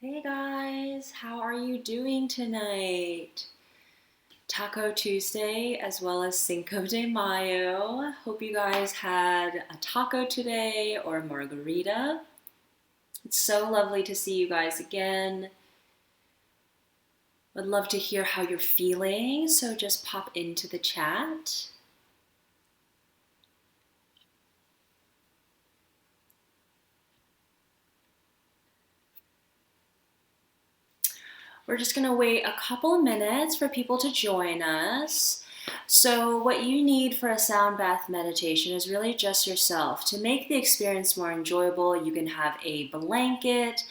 Hey guys, how are you doing tonight? Taco Tuesday as well as Cinco de Mayo. Hope you guys had a taco today or a margarita. It's so lovely to see you guys again. Would love to hear how you're feeling, so just pop into the chat. We're just going to wait a couple of minutes for people to join us. So what you need for a sound bath meditation is really just yourself. To make the experience more enjoyable, you can have a blanket,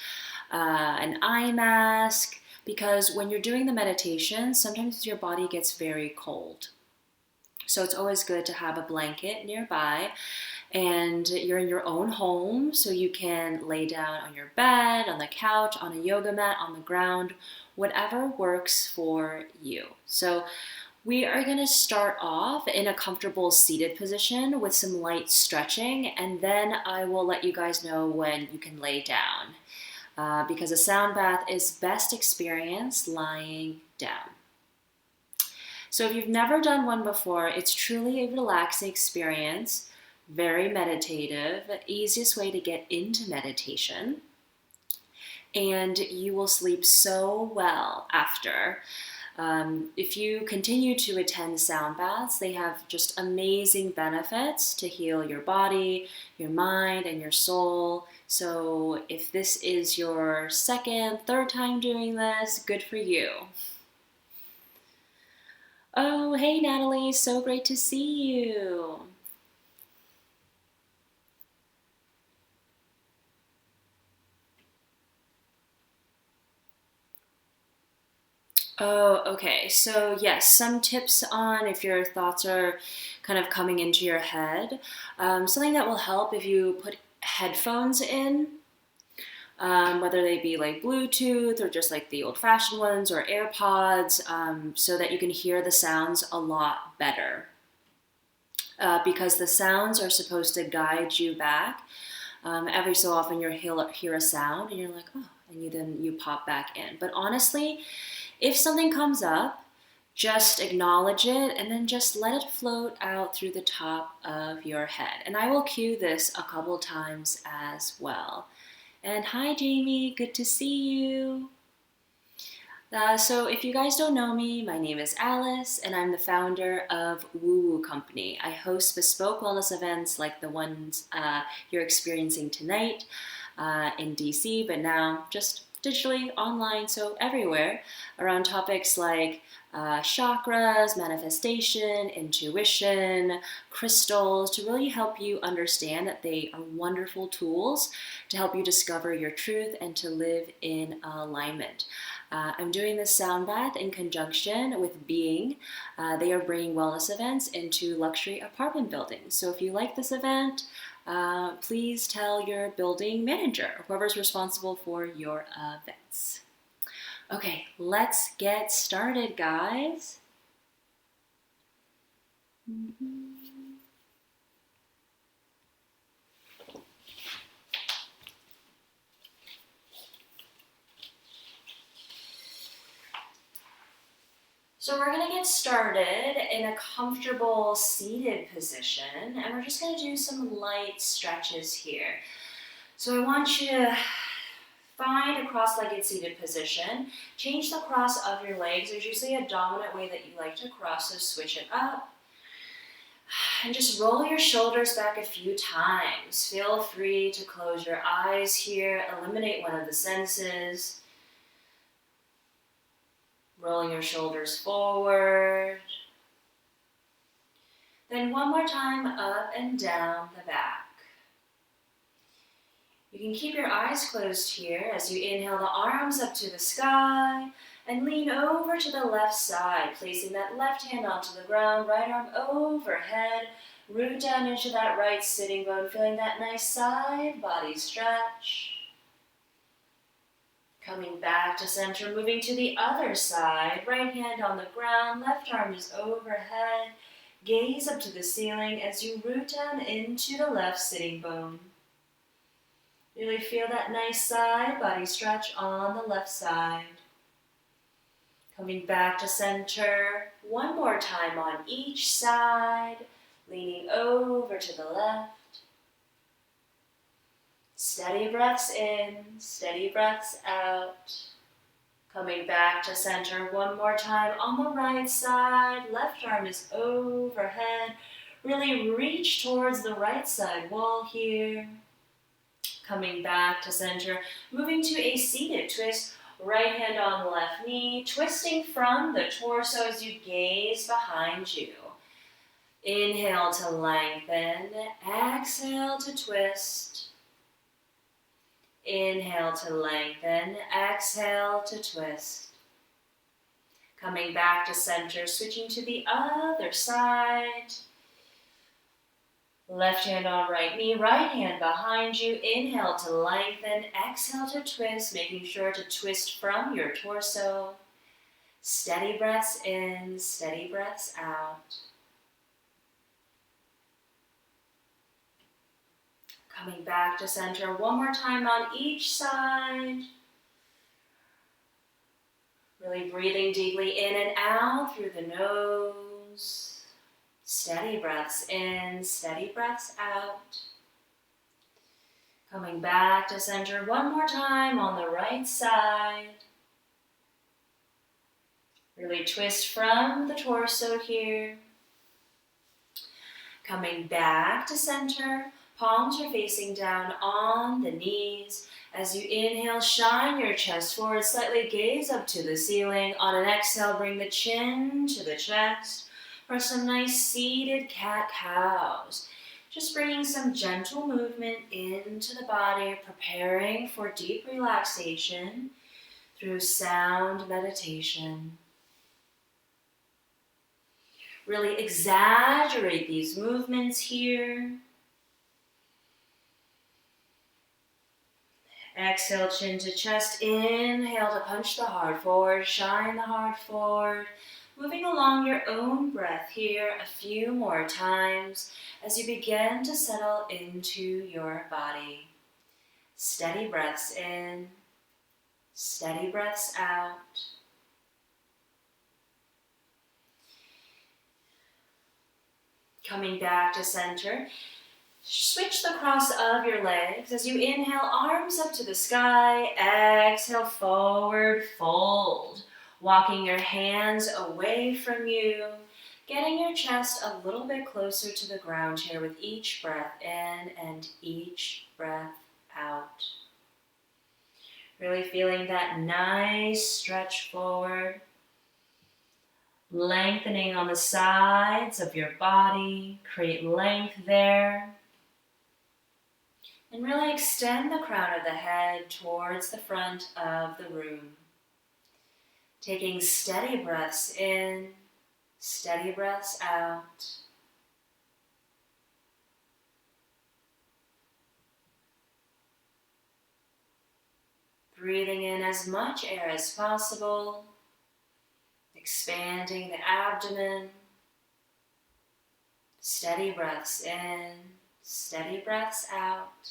an eye mask, because when you're doing the meditation, sometimes your body gets very cold. So it's always good to have a blanket nearby, and you're in your own home, so you can lay down on your bed, on the couch, on a yoga mat, on the ground, whatever works for you. So we are going to start off in a comfortable seated position with some light stretching, and then I will let you guys know when you can lay down, because a sound bath is best experienced lying down. So if you've never done one before, it's truly a relaxing experience, very meditative, easiest way to get into meditation, and you will sleep so well after. If you continue to attend sound baths, they have just amazing benefits to heal your body, your mind, and your soul. So if this is your second, third time doing this, good for you. Oh, hey Natalie, so great to see you. Oh, okay. So yes, some tips on if your thoughts are kind of coming into your head. Something that will help if you put headphones in, whether they be like Bluetooth or just like the old-fashioned ones or AirPods, so that you can hear the sounds a lot better. Because the sounds are supposed to guide you back. Every so often you'll hear a sound and you're like, oh, and then you pop back in. But honestly, if something comes up, just acknowledge it and then just let it float out through the top of your head. And I will cue this a couple times as well. And hi, Jamie, good to see you. So if you guys don't know me, my name is Alice, and I'm the founder of Woo Woo Company. I host bespoke wellness events like the ones you're experiencing tonight in DC, but now just digitally, online, so everywhere, around topics like chakras, manifestation, intuition, crystals, to really help you understand that they are wonderful tools to help you discover your truth and to live in alignment. I'm doing this sound bath in conjunction with Being. They are bringing wellness events into luxury apartment buildings. So if you like this event, please tell your building manager or whoever's responsible for your events. Okay, let's get started, guys. So we're going to get started in a comfortable seated position, and we're just going to do some light stretches here. So I want you to find a cross-legged seated position. Change the cross of your legs. There's usually a dominant way that you like to cross, so switch it up. And just roll your shoulders back a few times. Feel free to close your eyes here. Eliminate one of the senses. Rolling your shoulders forward. Then one more time, up and down the back. You can keep your eyes closed here as you inhale the arms up to the sky and lean over to the left side, placing that left hand onto the ground, right arm overhead, root down into that right sitting bone, feeling that nice side body stretch. Coming back to center, moving to the other side, right hand on the ground, left arm is overhead, gaze up to the ceiling as you root down into the left sitting bone. Really feel that nice side body stretch on the left side. Coming back to center, one more time on each side, leaning over to the left. Steady breaths in, steady breaths out. Coming back to center one more time on the right side. Left arm is overhead. Really reach towards the right side wall here. Coming back to center, moving to a seated twist. Right hand on the left knee, twisting from the torso as you gaze behind you. Inhale to lengthen, exhale to twist. Inhale to lengthen, exhale to twist. Coming back to center, switching to the other side. Left hand on right knee, right hand behind you. Inhale to lengthen, exhale to twist, making sure to twist from your torso. Steady breaths in, steady breaths out. Coming back to center one more time on each side. Really breathing deeply in and out through the nose. Steady breaths in, steady breaths out. Coming back to center one more time on the right side. Really twist from the torso here. Coming back to center, palms are facing down on the knees. As you inhale, shine your chest forward, slightly gaze up to the ceiling. On an exhale, bring the chin to the chest. For some nice seated cat-cows. Just bringing some gentle movement into the body, preparing for deep relaxation through sound meditation. Really exaggerate these movements here. Exhale, chin to chest. Inhale to punch the heart forward, shine the heart forward. Moving along your own breath here a few more times as you begin to settle into your body. Steady breaths in, steady breaths out. Coming back to center, switch the cross of your legs as you inhale, arms up to the sky. Exhale, forward fold. Walking your hands away from you, getting your chest a little bit closer to the ground here with each breath in and each breath out. Really feeling that nice stretch forward, lengthening on the sides of your body, create length there. And really extend the crown of the head towards the front of the room. Taking steady breaths in, steady breaths out. Breathing in as much air as possible, expanding the abdomen. Steady breaths in, steady breaths out.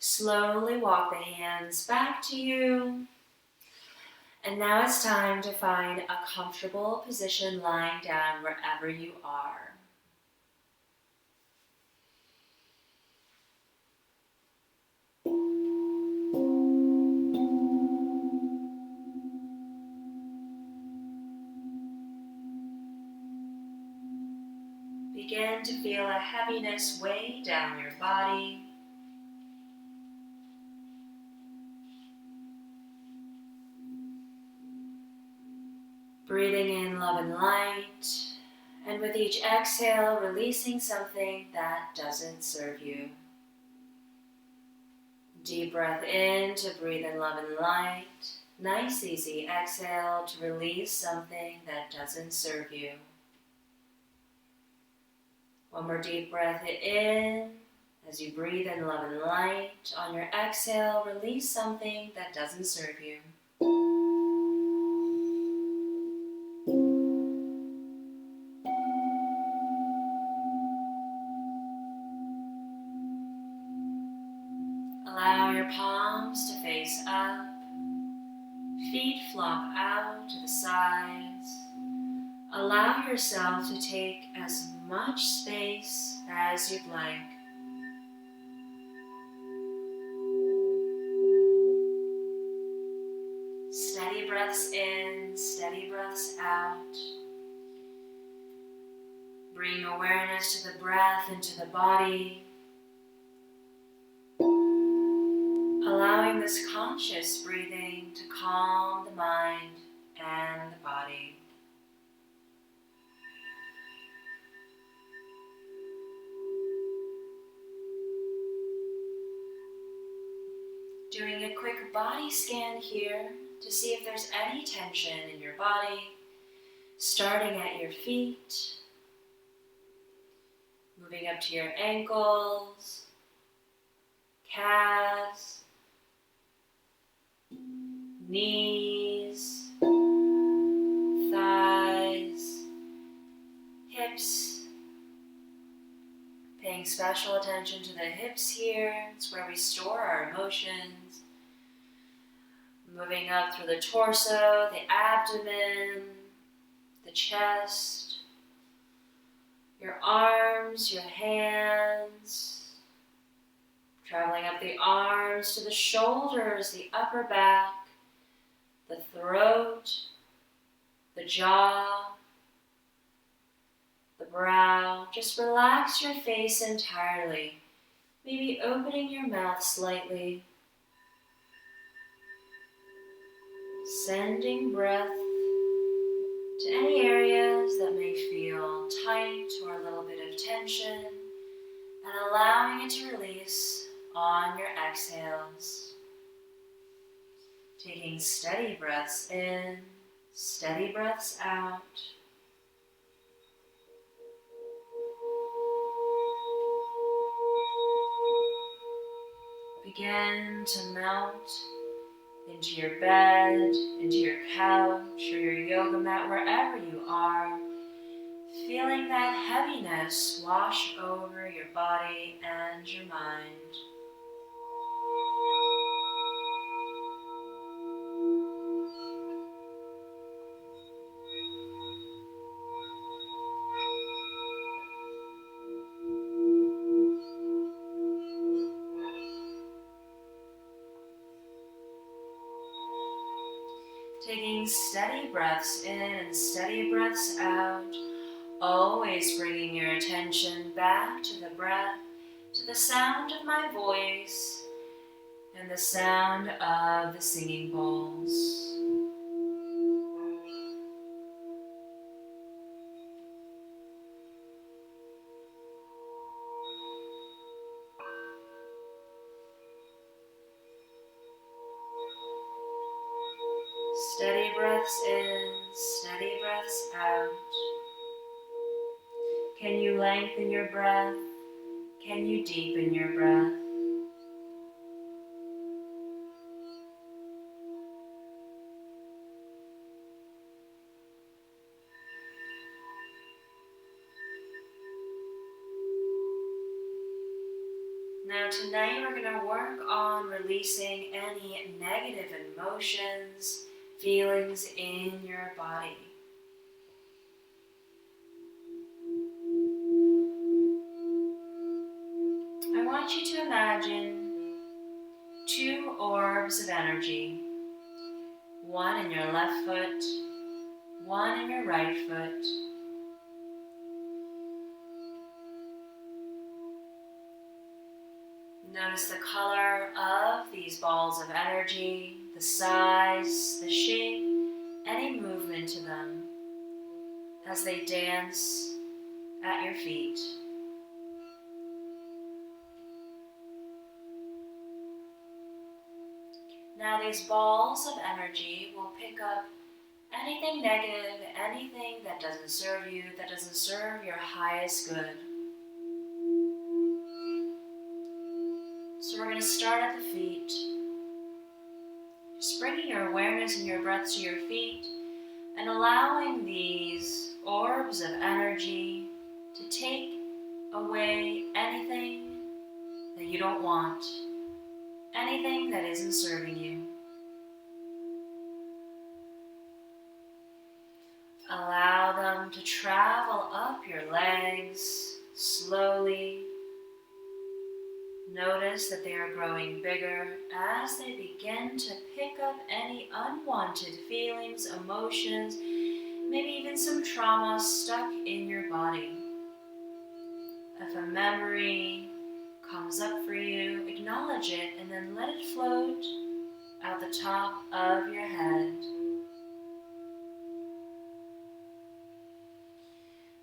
Slowly walk the hands back to you. And now it's time to find a comfortable position lying down wherever you are. Begin to feel a heaviness weigh down your body. Breathing in love and light, and with each exhale, releasing something that doesn't serve you. Deep breath in to breathe in love and light. Nice easy exhale to release something that doesn't serve you. One more deep breath in as you breathe in love and light. On your exhale, release something that doesn't serve you. your palms to face up, feet flop out to the sides. Allow yourself to take as much space as you'd like. Steady breaths in, steady breaths out. Bring awareness to the breath and to the body. Allowing this conscious breathing to calm the mind and the body. Doing a quick body scan here to see if there's any tension in your body, starting at your feet, moving up to your ankles, calves, knees, thighs, hips. Paying special attention to the hips here. It's where we store our emotions. Moving up through the torso, the abdomen, the chest, your arms, your hands. Traveling up the arms to the shoulders, the upper back, the throat, the jaw, the brow. Just relax your face entirely, maybe opening your mouth slightly. Sending breath to any areas that may feel tight or a little bit of tension, and allowing it to release on your exhales. Taking steady breaths in, steady breaths out. Begin to melt into your bed, into your couch, or your yoga mat, wherever you are. Feeling that heaviness wash over your body and your mind. Taking steady breaths in and steady breaths out, always bringing your attention back to the breath, to the sound of my voice, and the sound of the singing bowls. Steady breaths in, steady breaths out. Can you lengthen your breath? Can you deepen your breath? Now tonight we're going to work on releasing any negative emotions, feelings in your body. I want you to imagine two orbs of energy, one in your left foot, one in your right foot. Notice the color of these balls of energy, the size, the shape, any movement to them as they dance at your feet. Now these balls of energy will pick up anything negative, anything that doesn't serve you, that doesn't serve your highest good. So we're going to start at the feet. Just bringing your awareness and your breath to your feet and allowing these orbs of energy to take away anything that you don't want, anything that isn't serving you. Allow them to travel up your legs slowly. Notice that they are growing bigger as they begin to pick up any unwanted feelings, emotions, maybe even some trauma stuck in your body. If a memory comes up for you, acknowledge it and then let it float out the top of your head.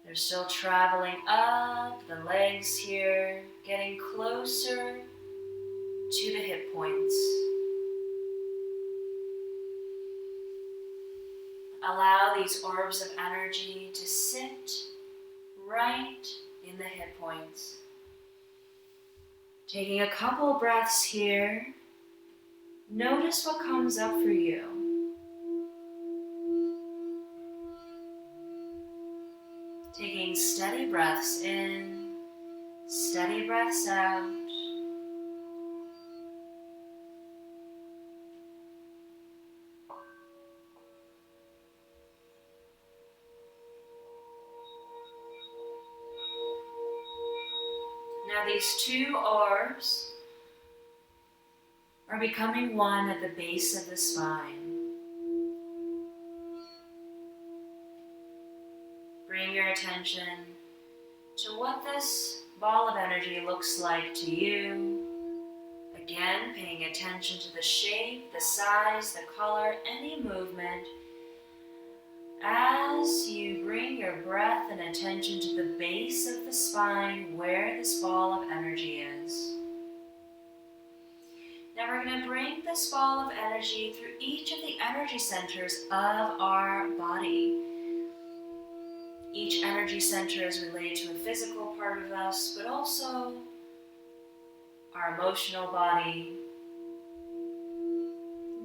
They're still traveling up the legs here, getting closer to the hip points. Allow these orbs of energy to sit right in the hip points. Taking a couple breaths here, notice what comes up for you. Taking steady breaths in, steady breaths out. Now these two orbs are becoming one at the base of the spine. Bring your attention to what this ball of energy looks like to you. Again, paying attention to the shape, the size, the color, any movement. As you bring your breath and attention to the base of the spine where this ball of energy is. Now we're going to bring this ball of energy through each of the energy centers of our body. Each energy center is related to a physical part of us, but also our emotional body,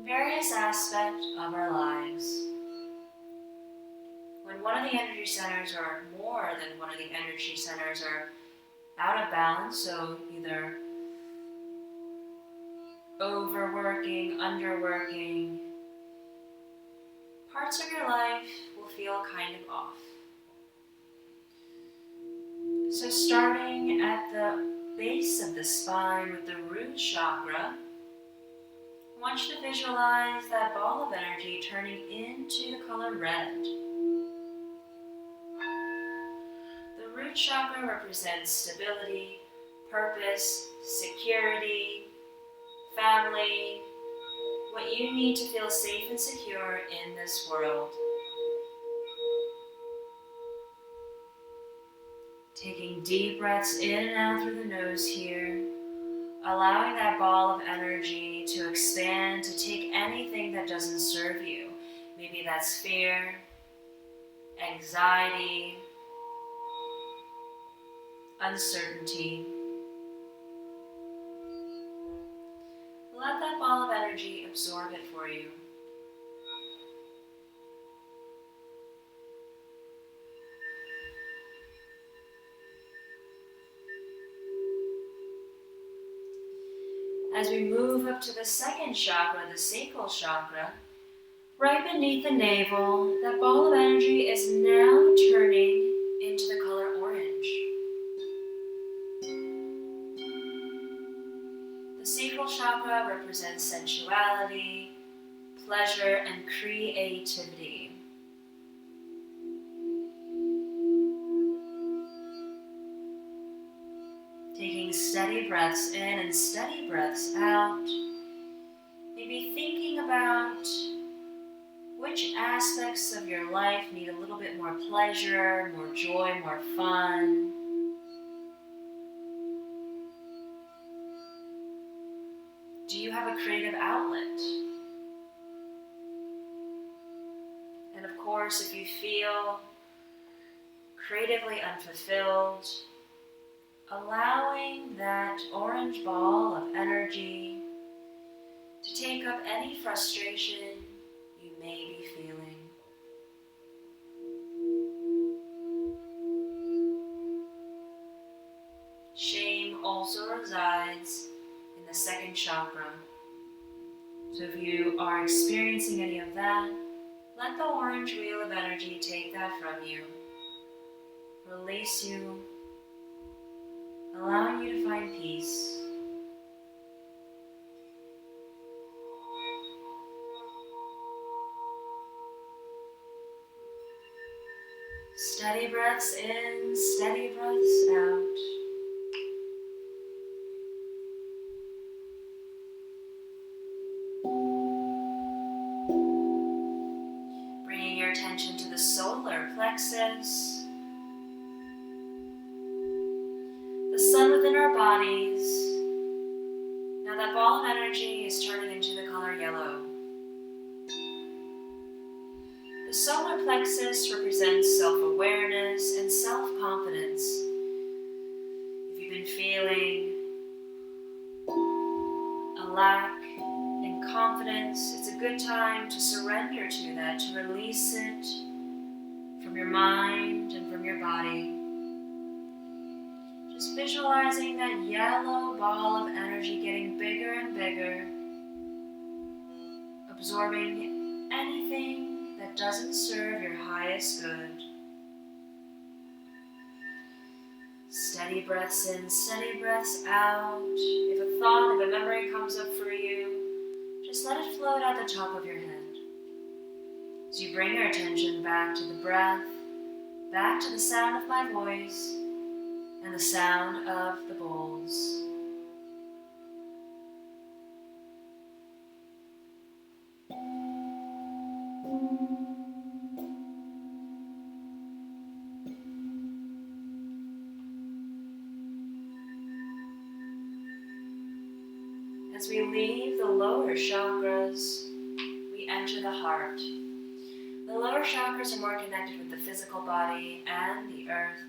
various aspects of our lives. When one of the energy centers or more than one of the energy centers are out of balance, so either overworking, underworking, parts of your life will feel kind of off. So starting at the base of the spine with the root chakra, I want you to visualize that ball of energy turning into the color red. The root chakra represents stability, purpose, security, family, what you need to feel safe and secure in this world. Taking deep breaths in and out through the nose here, allowing that ball of energy to expand, to take anything that doesn't serve you. Maybe that's fear, anxiety, uncertainty. Let that ball of energy absorb it for you. As we move up to the second chakra, the sacral chakra, right beneath the navel, that ball of energy is now turning into the color orange. The sacral chakra represents sensuality, pleasure, and creativity. Taking steady breaths in and steady breaths out. Maybe thinking about which aspects of your life need a little bit more pleasure, more joy, more fun. Do you have a creative outlet? And of course, if you feel creatively unfulfilled, allowing that orange ball of energy to take up any frustration you may be feeling. Shame also resides in the second chakra. So if you are experiencing any of that, let the orange wheel of energy take that from you. Release you, allowing you to find peace. Steady breaths in, steady breaths out. Bringing your attention to the solar plexus, the sun within our bodies. Now that ball of energy is turning into the color yellow. The solar plexus represents self-awareness and self-confidence. If you've been feeling a lack in confidence, it's a good time to surrender to that, to release it from your mind and from your body. Just visualizing that yellow ball of energy getting bigger and bigger, absorbing anything that doesn't serve your highest good. Steady breaths in, steady breaths out. If a thought, if a memory comes up for you, just let it float out the top of your head. As you bring your attention back to the breath, back to the sound of my voice, and the sound of the bowls. As we leave the lower chakras, we enter the heart. The lower chakras are more connected with the physical body and the earth,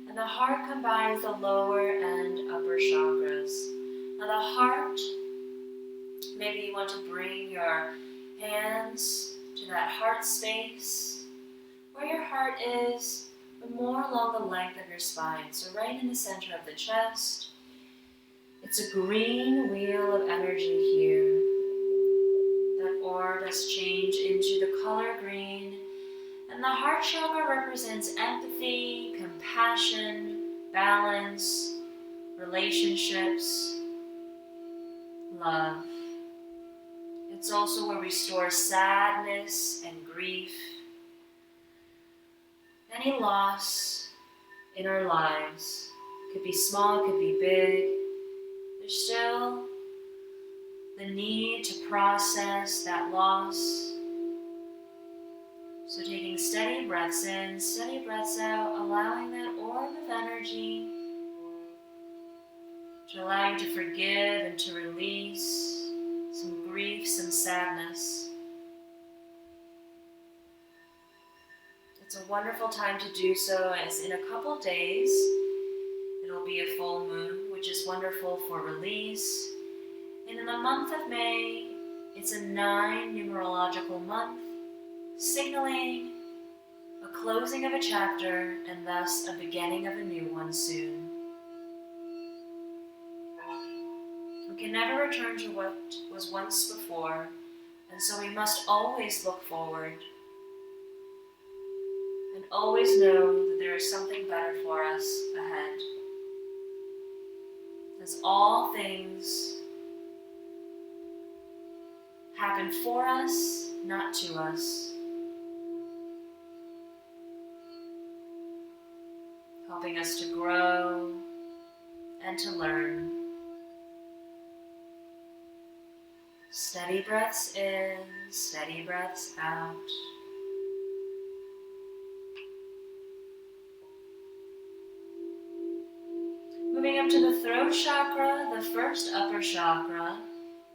and the heart combines the lower and upper chakras. Now the heart, maybe you want to bring your hands to that heart space, where your heart is, but more along the length of your spine, so right in the center of the chest. It's a green wheel of energy here. That aura does change into the color green. And the heart chakra represents empathy, compassion, balance, relationships, love. It's also where we store sadness and grief, any loss in our lives. Could be small, could be big. There's still the need to process that loss. So taking steady breaths in, steady breaths out, allowing that orb of energy to allow you to forgive and to release some grief, some sadness. It's a wonderful time to do so, as in a couple days it'll be a full moon, which is wonderful for release. And in the month of May, it's a 9 numerological month, signaling a closing of a chapter and thus a beginning of a new one soon. We can never return to what was once before, and so we must always look forward and always know that there is something better for us ahead. As all things happen for us, not to us. Helping us to grow and to learn. Steady breaths in, steady breaths out. Moving up to the throat chakra, the first upper chakra,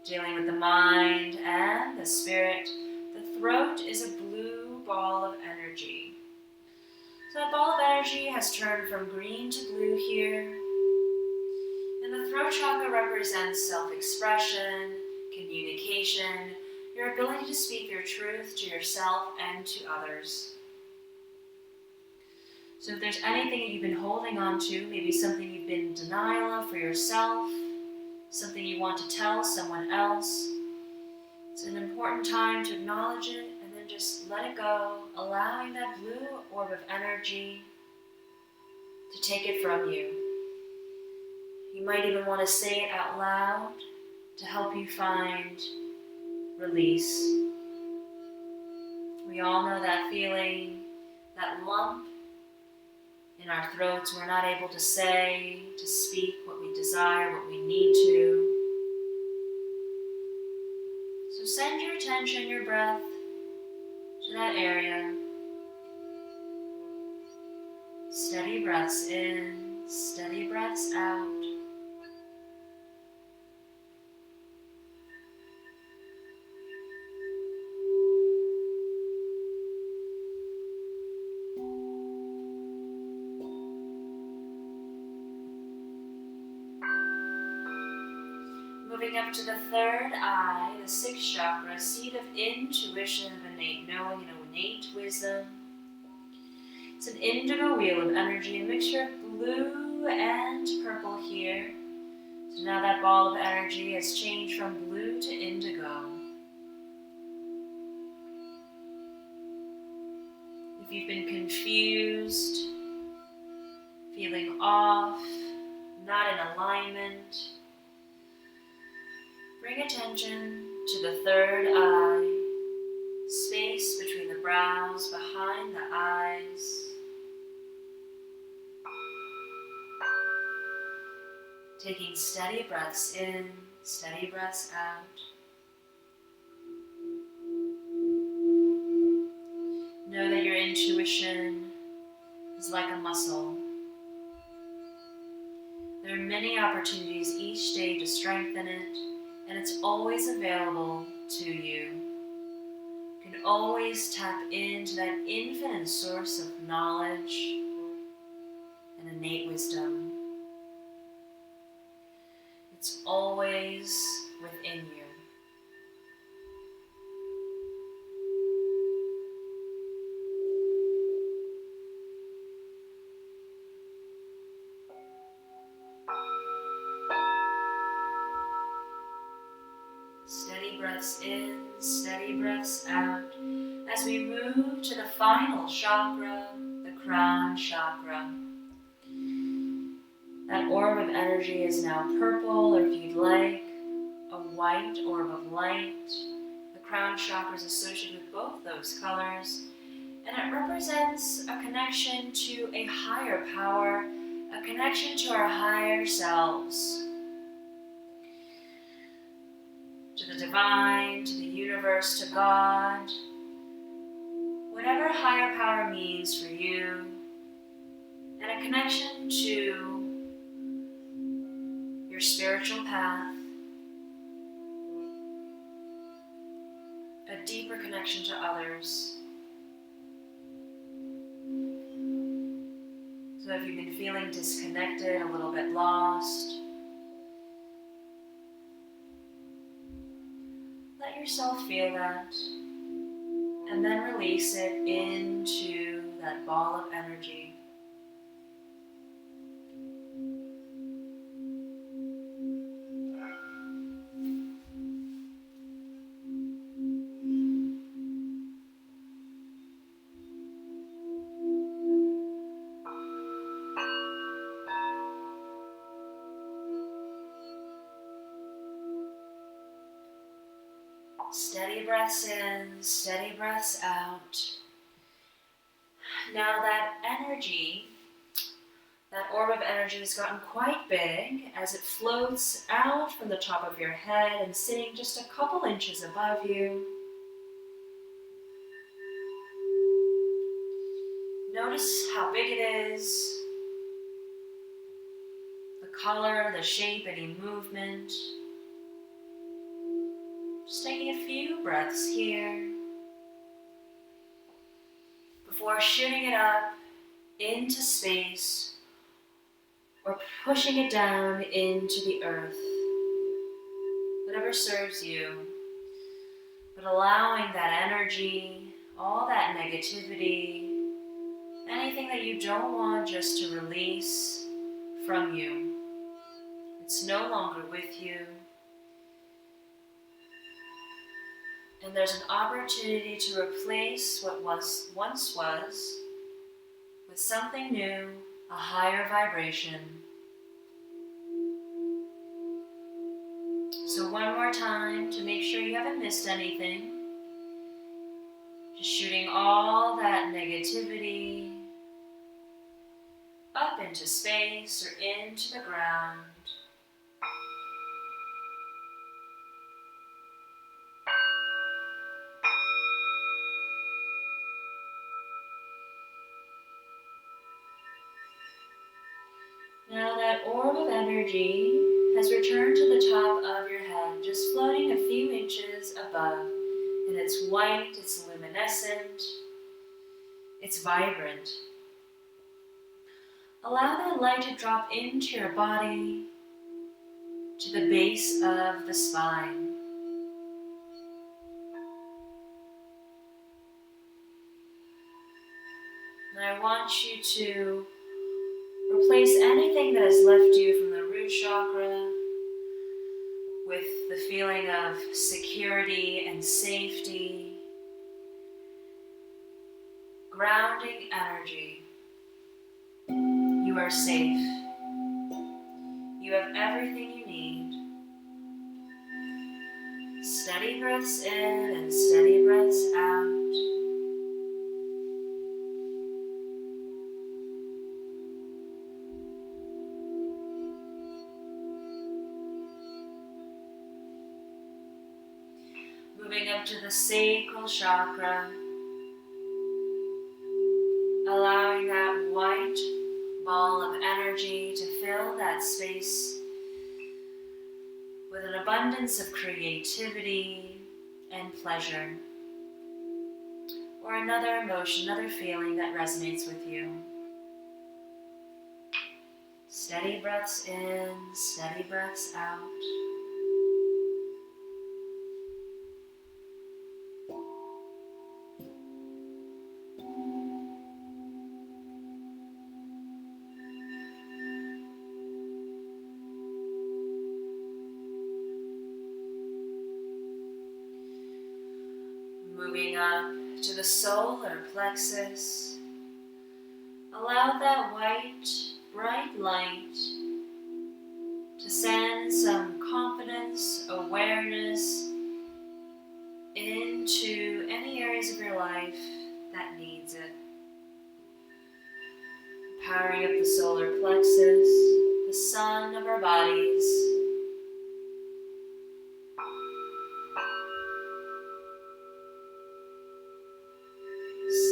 dealing with the mind and the spirit. The throat is a blue ball of energy. So that ball of energy has turned from green to blue here. And the throat chakra represents self-expression, communication, your ability to speak your truth to yourself and to others. So if there's anything that you've been holding on to, maybe something you've been in denial of for yourself, something you want to tell someone else. It's an important time to acknowledge it and then just let it go, allowing that blue orb of energy to take it from you. You might even want to say it out loud to help you find release. We all know that feeling, that lump in our throats. We're not able to say, to speak what we desire, what we need to. So send your attention, your breath, to that area. Steady breaths in, steady breaths out. Moving up to the third eye, the sixth chakra, seat of intuition, of innate knowing and innate wisdom. It's an indigo wheel of energy, a mixture of blue and purple here. So now that ball of energy has changed from blue to indigo. If you've been confused, feeling off, not in alignment, bring attention to the third eye, space between the brows, behind the eyes. Taking steady breaths in, steady breaths out. Know that your intuition is like a muscle. There are many opportunities each day to strengthen it, and it's always available to you. You can always tap into that infinite source of knowledge and innate wisdom. It's always within you. Steady breaths in, steady breaths out, as we move to the final chakra, the crown chakra. That orb of energy is now purple, or if you'd like, a white orb of light. The crown chakra is associated with both those colors, and it represents a connection to a higher power, a connection to our higher selves, to the divine, to the universe, to God. Whatever higher power means for you, and a connection to your spiritual path, a deeper connection to others. So if you've been feeling disconnected, a little bit lost, let yourself feel that, and then release it into that ball of energy. Steady breaths in, steady breaths out. Now that energy, that orb of energy has gotten quite big as it floats out from the top of your head and sitting just a couple inches above you. Notice how big it is, the color, the shape, any movement. Just taking a few breaths here before shooting it up into space or pushing it down into the earth. Whatever serves you, but allowing that energy, all that negativity, anything that you don't want just to release from you It's no longer with you. And there's an opportunity to replace what once was with something new, a higher vibration. So one more time to make sure you haven't missed anything. Just shooting all that negativity up into space or into the ground. Now that orb of energy has returned to the top of your head, just floating a few inches above. And it's white, it's luminescent, it's vibrant. Allow that light to drop into your body, to the base of the spine. And I want you to replace anything that has left you from the root chakra with the feeling of security and safety, grounding energy. You are safe. You have everything you need. Steady breaths in and steady breaths out. Moving up to the sacral chakra, allowing that white ball of energy to fill that space with an abundance of creativity and pleasure, or another emotion, another feeling that resonates with you. Steady breaths in, steady breaths out. Moving up to the solar plexus, allow that white, bright light to send some confidence, awareness into any areas of your life that needs it. Powering up the solar plexus, the sun of our bodies.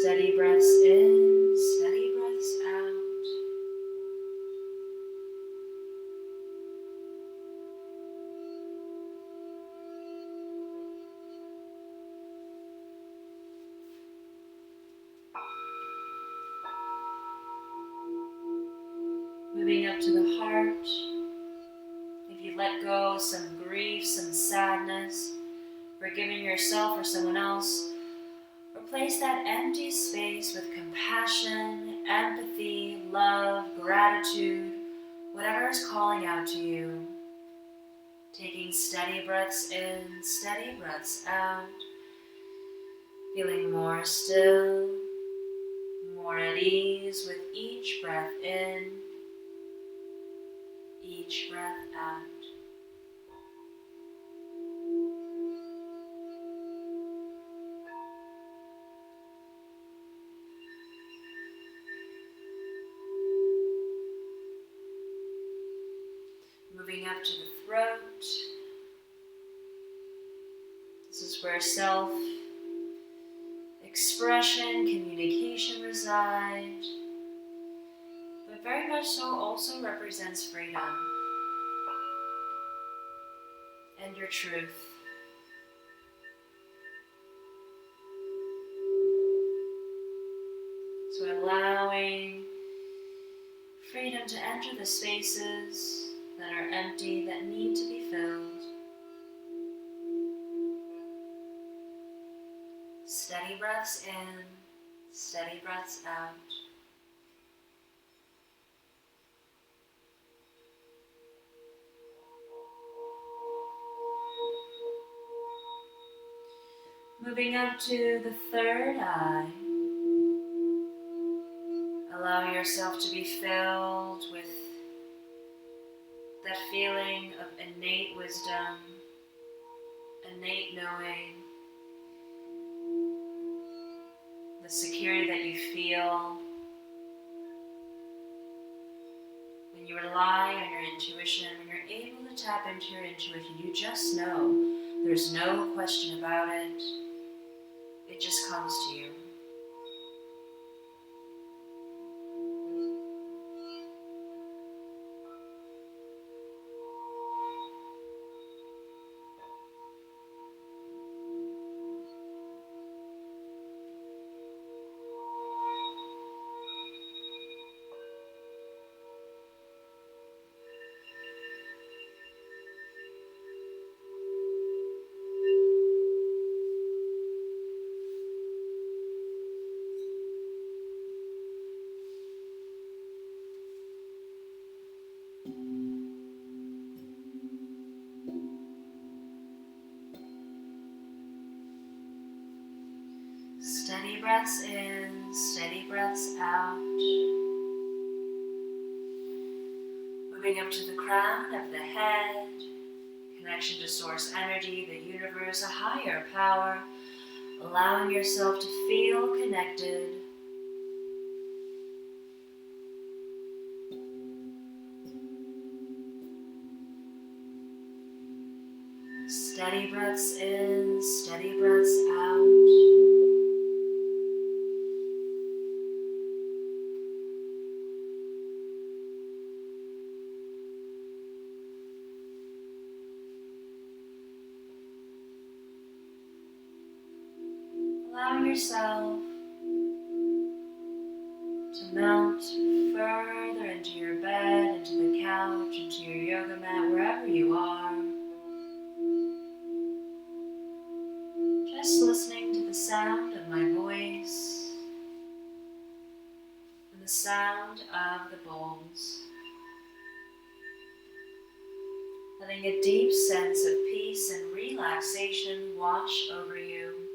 Steady breaths in, steady breaths out. Moving up to the heart. If you let go some grief, some sadness, forgiving yourself or someone else, replace that empty space with compassion, empathy, love, gratitude, whatever is calling out to you. Taking steady breaths in, steady breaths out. Feeling more still, more at ease with each breath in, each breath out. Moving up to the throat. This is where self-expression, communication reside, but very much so also represents freedom and your truth. So allowing freedom to enter the spaces that are empty, that need to be filled. Steady breaths in, steady breaths out. Moving up to the third eye, allowing yourself to be filled with that feeling of innate wisdom, innate knowing, the security that you feel when you rely on your intuition, when you're able to tap into your intuition. You just know. There's no question about it. It just comes to you. Steady breaths in, steady breaths out. Moving up to the crown of the head, connection to source energy, the universe, a higher power, allowing yourself to feel connected. Steady breaths in, steady breaths out. Allowing yourself to melt further into your bed, into the couch, into your yoga mat, wherever you are. Just listening to the sound of my voice and the sound of the bowls. Letting a deep sense of peace and relaxation wash over you.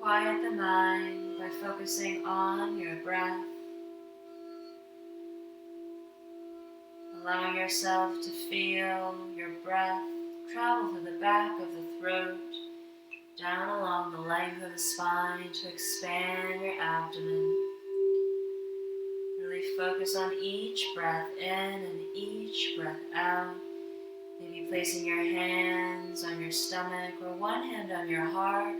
quiet the mind by focusing on your breath, allowing yourself to feel your breath travel through the back of the throat, down along the length of the spine to expand your abdomen. Really focus on each breath in and each breath out. Maybe placing your hands on your stomach or one hand on your heart,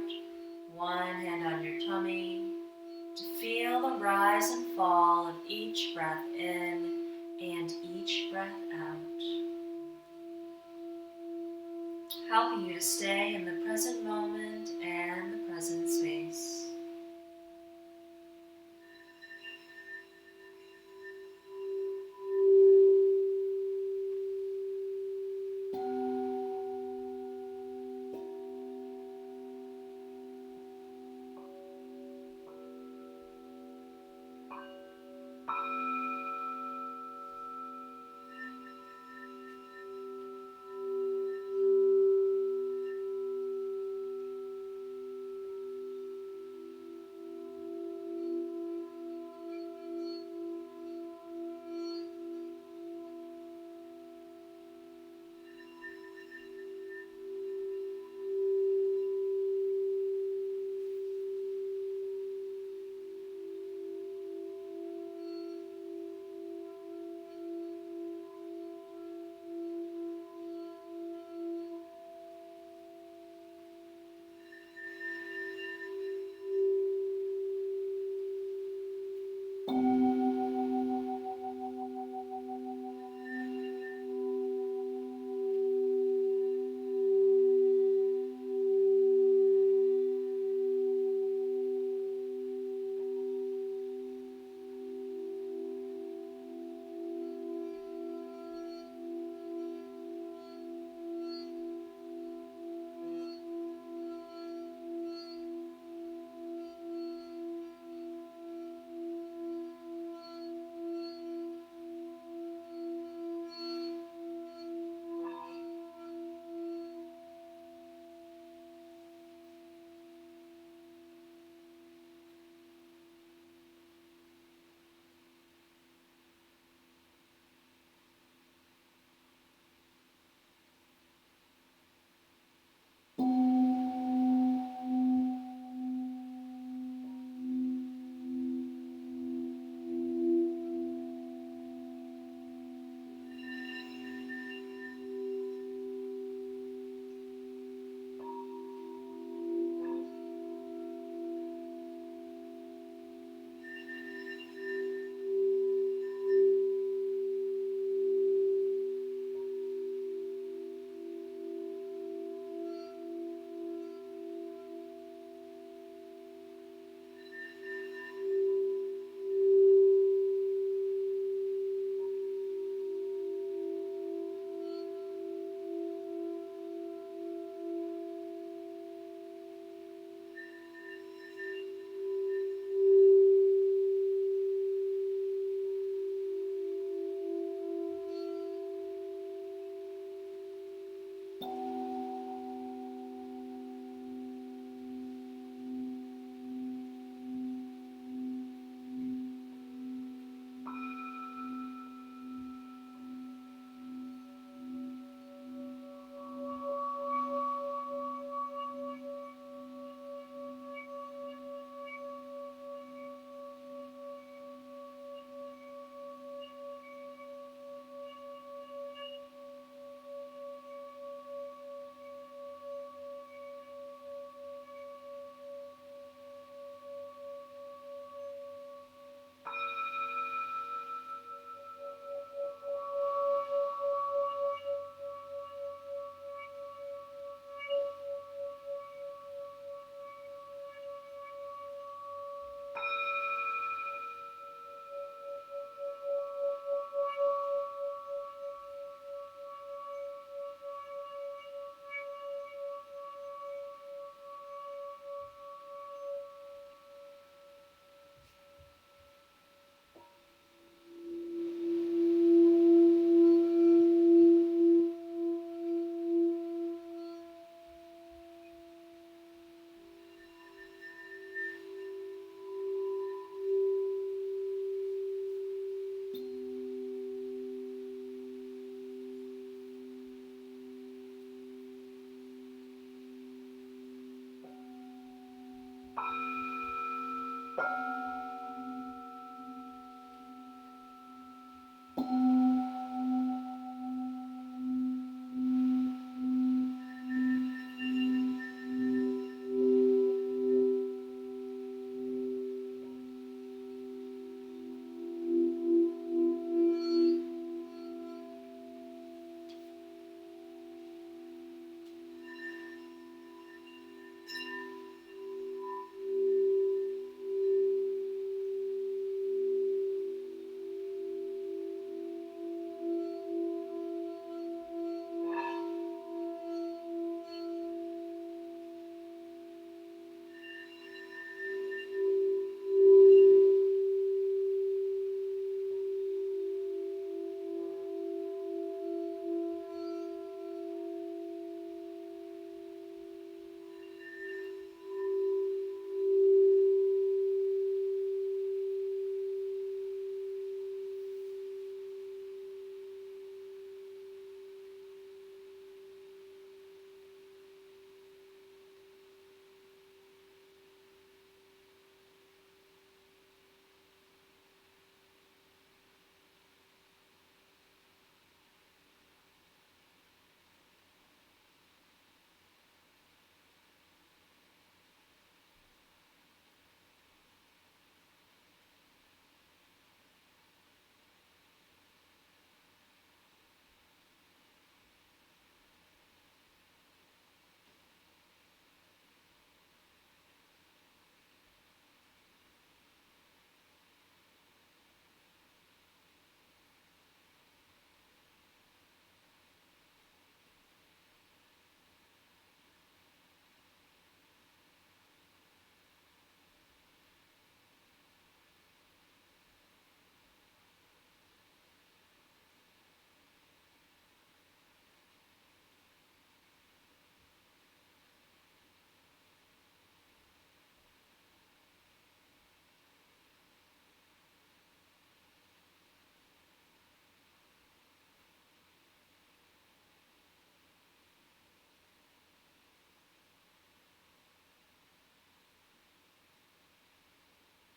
one hand on your tummy, to feel the rise and fall of each breath in and each breath out. Helping you to stay in the present moment and the present space.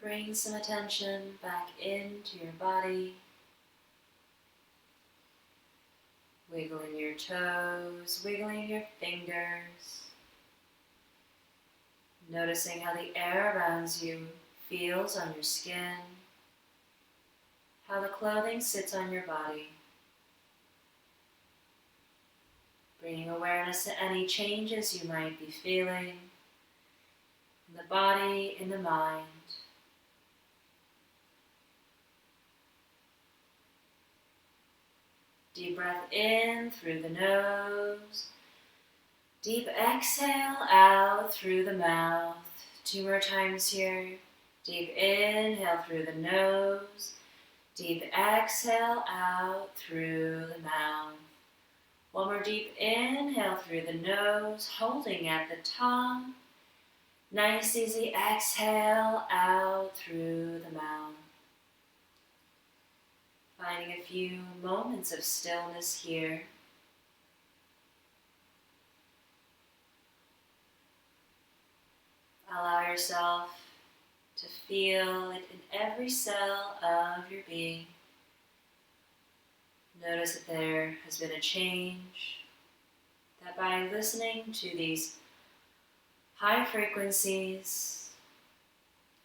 Bring some attention back into your body. Wiggling your toes, wiggling your fingers. Noticing how the air around you feels on your skin. How the clothing sits on your body. Bringing awareness to any changes you might be feeling in the body, in the mind. Deep breath in through the nose. Deep exhale out through the mouth. 2 more times here. Deep inhale through the nose. Deep exhale out through the mouth. 1 more deep inhale through the nose, holding at the top. Nice easy exhale out through the mouth. Finding a few moments of stillness here. Allow yourself to feel it in every cell of your being. Notice that there has been a change, that by listening to these high frequencies,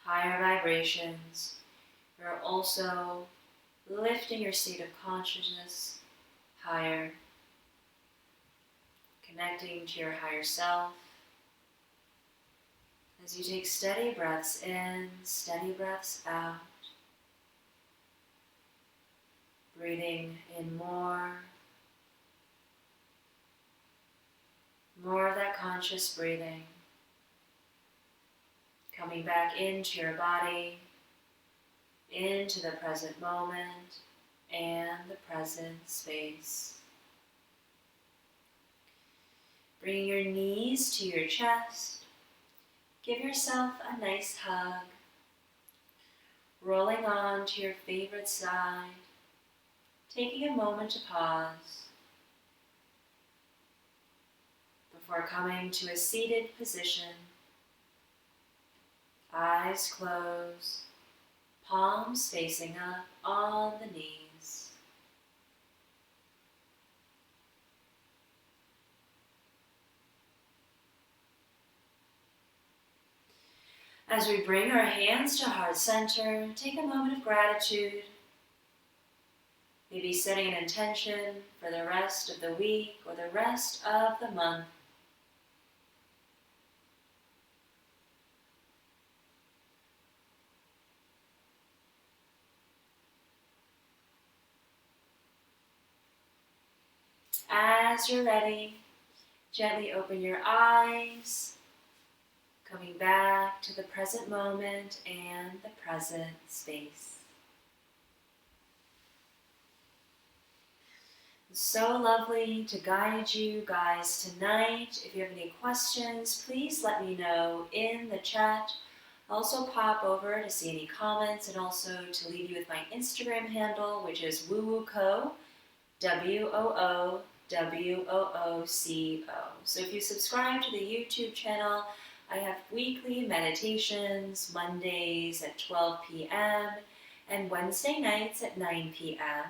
higher vibrations, you're also lifting your state of consciousness higher, connecting to your higher self. As you take steady breaths in, steady breaths out, breathing in more of that conscious breathing, coming back into your body, into the present moment and the present space. Bring your knees to your chest. Give yourself a nice hug. Rolling on to your favorite side. Taking a moment to pause before coming to a seated position. Eyes closed, palms facing up on the knees. As we bring our hands to heart center, take a moment of gratitude. Maybe setting an intention for the rest of the week or the rest of the month. As you're ready, gently open your eyes, coming back to the present moment and the present space. It's so lovely to guide you guys tonight. If you have any questions, please let me know in the chat. Also pop over to see any comments and also to leave you with my Instagram handle, which is woowooco, WOOWOOCO. So if you subscribe to the YouTube channel, I have weekly meditations, Mondays at 12 p.m. and Wednesday nights at 9 p.m.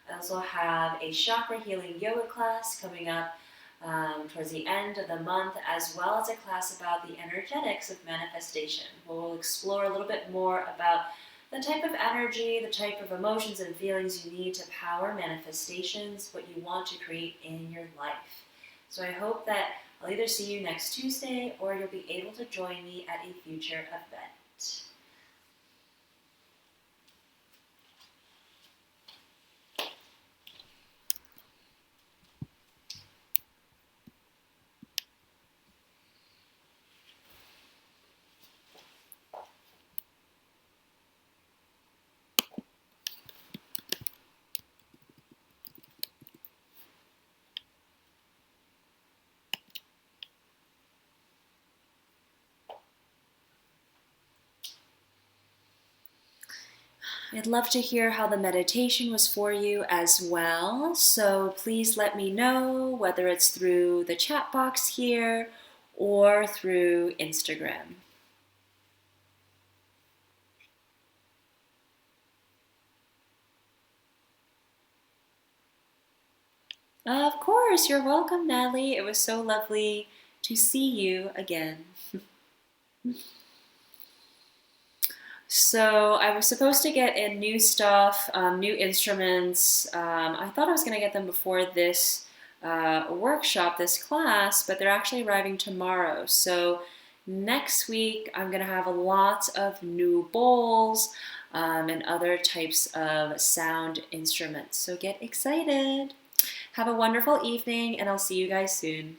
I also have a chakra healing yoga class coming up towards the end of the month, as well as a class about the energetics of manifestation, where we'll explore a little bit more about the type of energy, the type of emotions and feelings you need to power manifestations, what you want to create in your life. So I hope that I'll either see you next Tuesday or you'll be able to join me at a future event. I'd love to hear how the meditation was for you as well. So please let me know, whether it's through the chat box here or through Instagram. Of course, you're welcome, Natalie. It was so lovely to see you again. So I was supposed to get in new stuff, new instruments. I thought I was going to get them before this workshop, this class, but they're actually arriving tomorrow. So next week I'm going to have a lot of new bowls and other types of sound instruments. So get excited. Have a wonderful evening, and I'll see you guys soon.